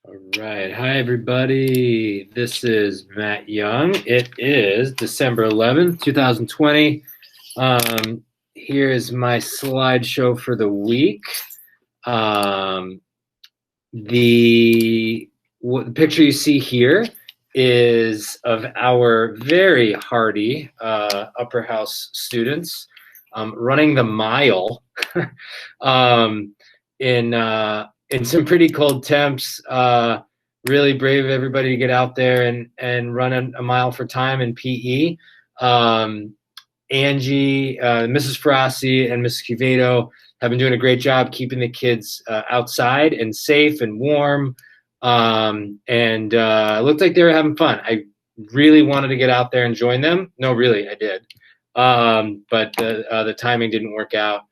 All right. Hi, everybody. This is Matt Young. It is December 11th, 2020. Here is my slideshow for the week. The picture you see here is of our very hardy upper house students running the mile in some pretty cold temps. Really brave of everybody to get out there and run a mile for time in PE. Angie, Mrs. Ferrasi, and Mrs. Cuvedo have been doing a great job keeping the kids outside and safe and warm. It looked like they were having fun. I really wanted to get out there and join them. No, really, I did. But the timing didn't work out.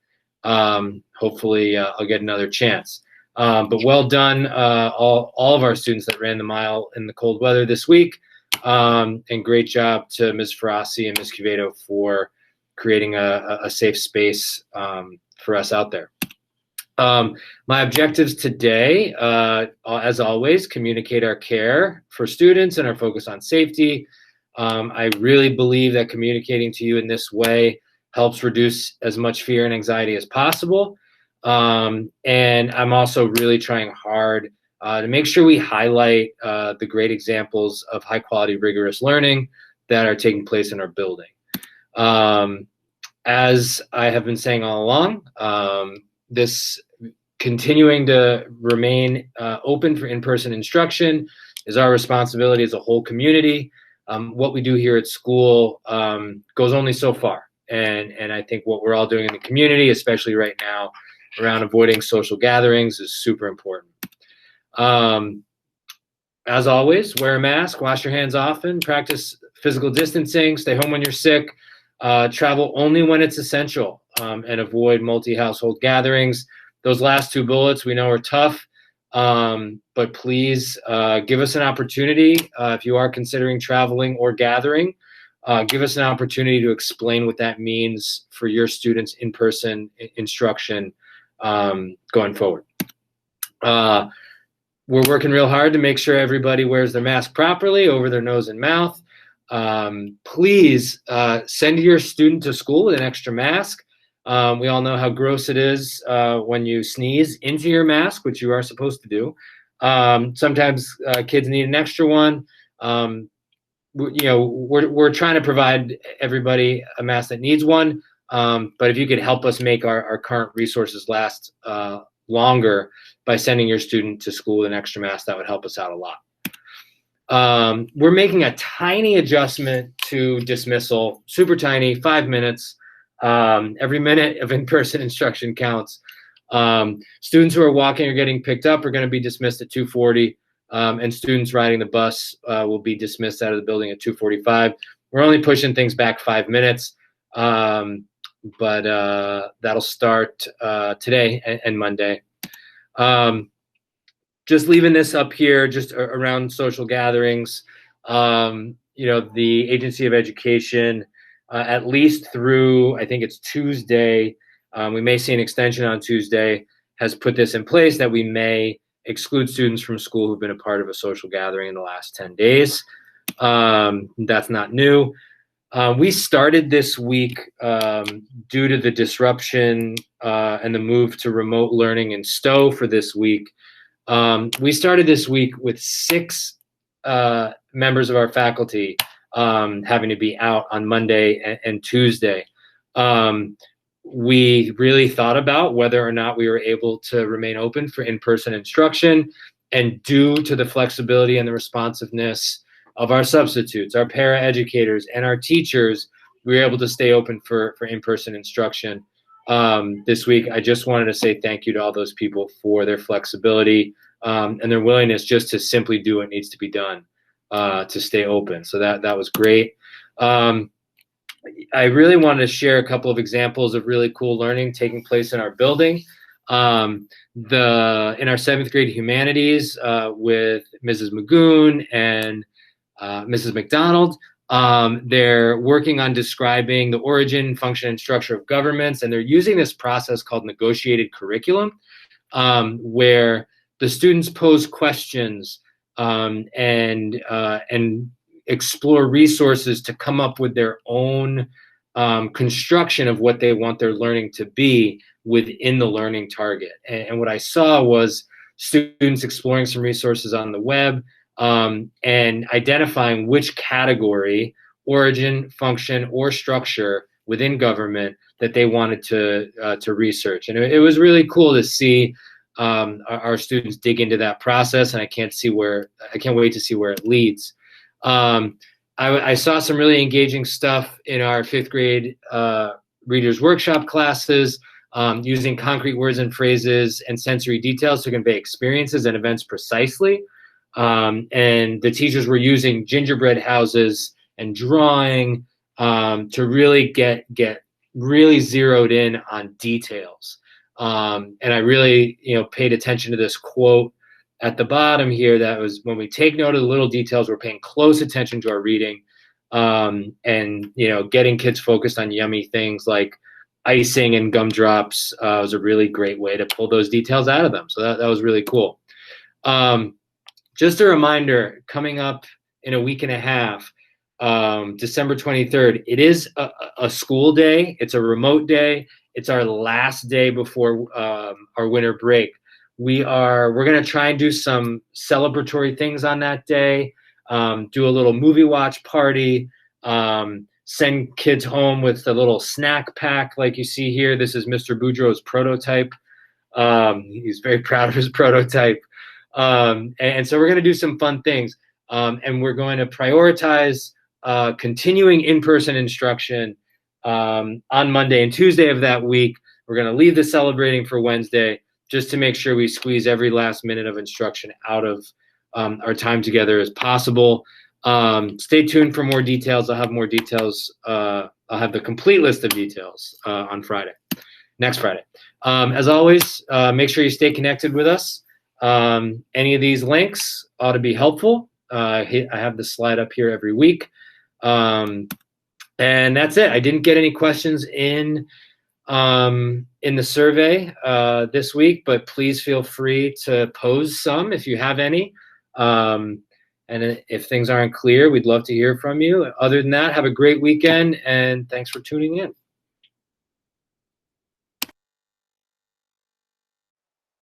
Hopefully, I'll get another chance. But well done, all of our students that ran the mile in the cold weather this week. And great job to Ms. Ferrasi and Ms. Cuvedo for creating a safe space for us out there. My objectives today, as always, communicate our care for students and our focus on safety. I really believe that communicating to you in this way helps reduce as much fear and anxiety as possible. And I'm also really trying hard to make sure we highlight the great examples of high quality, rigorous learning that are taking place in our building. As I have been saying all along, this continuing to remain open for in-person instruction is our responsibility as a whole community. What we do here at school goes only so far. And I think what we're all doing in the community, especially right now, around avoiding social gatherings is super important. As always, wear a mask, wash your hands often, practice physical distancing, stay home when you're sick, travel only when it's essential, and avoid multi-household gatherings. Those last two bullets we know are tough, but please give us an opportunity if you are considering traveling or gathering. Give us an opportunity to explain what that means for your students' in-person instruction going forward. We're working real hard to make sure everybody wears their mask properly over their nose and mouth. Please send your student to school with an extra mask. We all know how gross it is when you sneeze into your mask, which you are supposed to do. Sometimes kids need an extra one. We're trying to provide everybody a mask that needs one. But if you could help us make our current resources last longer by sending your student to school with an extra mask, that would help us out a lot. We're making a tiny adjustment to dismissal, super tiny, 5 minutes. Every minute of in-person instruction counts. Students who are walking or getting picked up are going to be dismissed at 2:40, and students riding the bus will be dismissed out of the building at 2:45. We're only pushing things back 5 minutes, but that'll start today and Monday. Just leaving this up here, just around social gatherings. The Agency of Education, at least through, I think it's Tuesday, we may see an extension on Tuesday, has put this in place that we may exclude students from school who've been a part of a social gathering in the last 10 days. That's not new. We started this week due to the disruption and the move to remote learning in Stowe for this week. We started this week with 6 members of our faculty having to be out on Monday and Tuesday. We really thought about whether or not we were able to remain open for in-person instruction, and due to the flexibility and the responsiveness of our substitutes, our para-educators, and our teachers, we were able to stay open for in-person instruction this week. I just wanted to say thank you to all those people for their flexibility and their willingness just to simply do what needs to be done to stay open. So that was great. I really wanted to share a couple of examples of really cool learning taking place in our building. In our 7th grade humanities with Mrs. Magoon and Mrs. McDonald, they're working on describing the origin, function, and structure of governments, and they're using this process called negotiated curriculum, where the students pose questions and explore resources to come up with their own construction of what they want their learning to be within the learning target. And what I saw was students exploring some resources on the web and identifying which category, origin, function, or structure within government that they wanted to research. And it was really cool to see our students dig into that process, and I can't wait to see where it leads. I saw some really engaging stuff in our 5th grade Readers Workshop classes, using concrete words and phrases and sensory details to convey experiences and events precisely. And the teachers were using gingerbread houses and drawing to really get really zeroed in on details. And I really, paid attention to this quote at the bottom here that was, when we take note of the little details, we're paying close attention to our reading, and, getting kids focused on yummy things like icing and gumdrops was a really great way to pull those details out of them. So that was really cool. Just a reminder, coming up in a week and a half, December 23rd, it is a school day. It's a remote day. It's our last day before our winter break. We're going to try and do some celebratory things on that day, do a little movie watch party, send kids home with a little snack pack like you see here. This is Mr. Boudreau's prototype. He's very proud of his prototype. And so we're going to do some fun things. And we're going to prioritize continuing in-person instruction on Monday and Tuesday of that week. We're going to leave the celebrating for Wednesday, just to make sure we squeeze every last minute of instruction out of our time together as possible. Stay tuned for more details. I'll have more details. I'll have the complete list of details on next Friday. As always, make sure you stay connected with us. Any of these links ought to be helpful. I have the slide up here every week. And that's it. I didn't get any questions in the survey this week, but please feel free to pose some if you have any. And if things aren't clear, we'd love to hear from you. Other than that, have a great weekend, and thanks for tuning in.